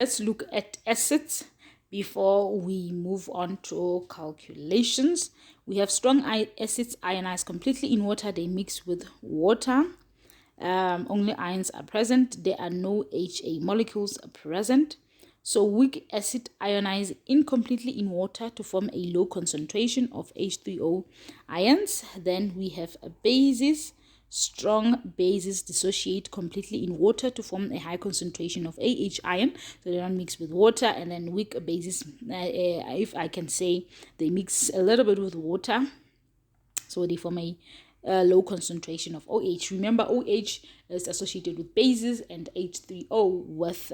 let's look at acids before we move on to calculations. We have strong acids ionized completely in water. They mix with water. Only ions are present. There are no HA molecules present. So weak acid ionize incompletely in water to form a low concentration of H3O ions. Then we have a bases. Strong bases dissociate completely in water to form a high concentration of AH ion, so they don't mix with water. And then weak bases, if I can say, they mix a little bit with water, so they form a low concentration of OH. Remember, OH is associated with bases and H3O with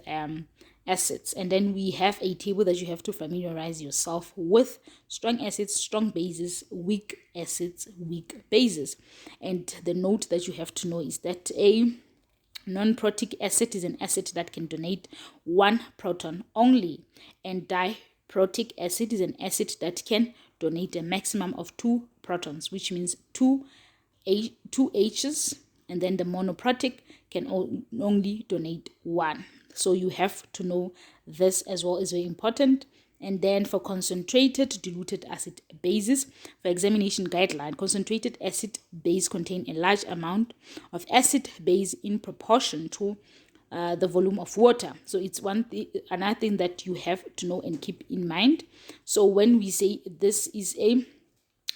acids. And then we have a table that you have to familiarize yourself with: strong acids, strong bases, weak acids, weak bases. And the note that you have to know is that a non-protic acid is an acid that can donate one proton only, and diprotic acid is an acid that can donate a maximum of 2 protons, which means two H's, and then the monoprotic can only donate 1. So you have to know this as well, is very important. And then for concentrated diluted acid bases, for examination guideline, concentrated acid base contain a large amount of acid base in proportion to the volume of water. So it's another thing that you have to know and keep in mind. So when we say this is a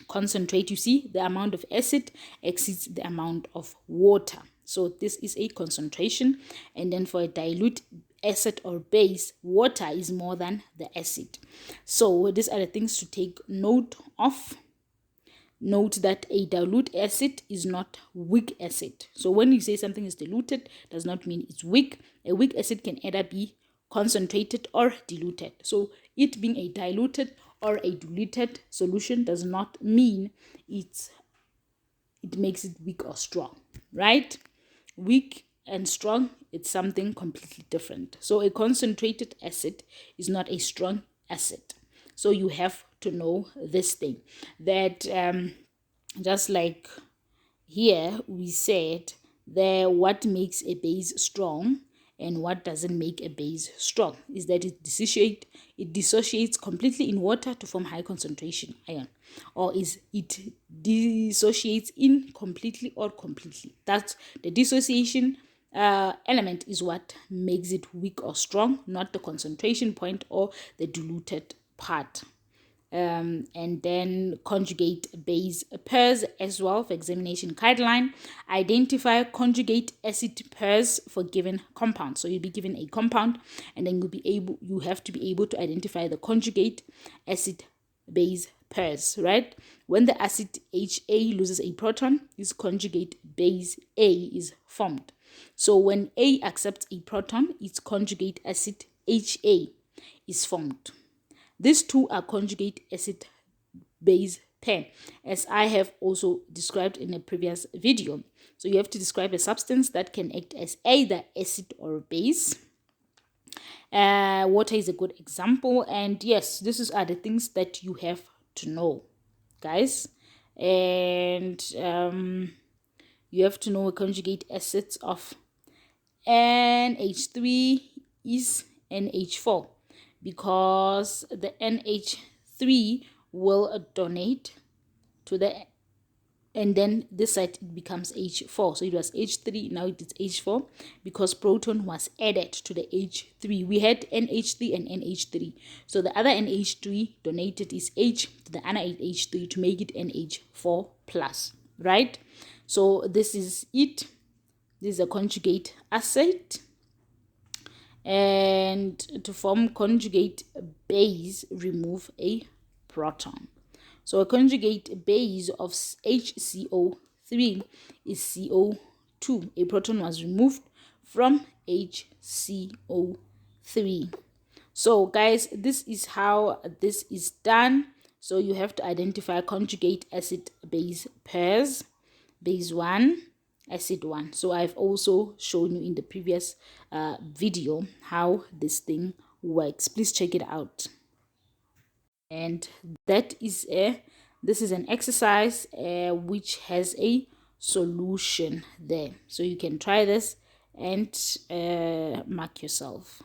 concentrate, you see the amount of acid exceeds the amount of water. So this is a concentration. And then for a dilute acid or base, water is more than the acid. So these are the things to take note of. Note that a dilute acid is not weak acid. So when you say something is diluted, does not mean it's weak. A weak acid can either be concentrated or diluted. So it being a diluted or a diluted solution does not mean it makes it weak or strong, right? Weak and strong, it's something completely different. So a concentrated acid is not a strong acid. So you have to know this thing, that just like here we said that what makes a base strong and what doesn't make a base strong is that it dissociates completely in water to form high concentration ion, or is it dissociates incompletely or completely. That's the dissociation element is what makes it weak or strong, not the concentration point or the diluted part. And then conjugate base pairs as well for examination guideline. Identify conjugate acid pairs for given compound. So you'll be given a compound, and then you have to be able to identify the conjugate acid base pairs, right? When the acid HA loses a proton, this conjugate base A is formed. So when A accepts a proton, its conjugate acid HA is formed. These two are conjugate acid base pair, as I have also described in a previous video. So you have to describe a substance that can act as either acid or base. Water is a good example. And yes, these are the things that you have to know, guys. And you have to know conjugate acids of NH3 is NH4, because the NH3 will donate to the, and then this side it becomes H4. So it was H3, now it is H4, because proton was added to the H3. We had NH3 and NH3. So the other NH3 donated is H to the other H3 to make it NH4 plus, right? So this is it. This is a conjugate acid. And to form conjugate base, remove a proton. So a conjugate base of HCO3 is CO2. A proton was removed from HCO3. So guys, this is how this is done. So you have to identify conjugate acid base pairs, base 1, acid 1. So I've also shown you in the previous video how this thing works. Please check it out. And that is this is an exercise which has a solution there. So you can try this and mark yourself.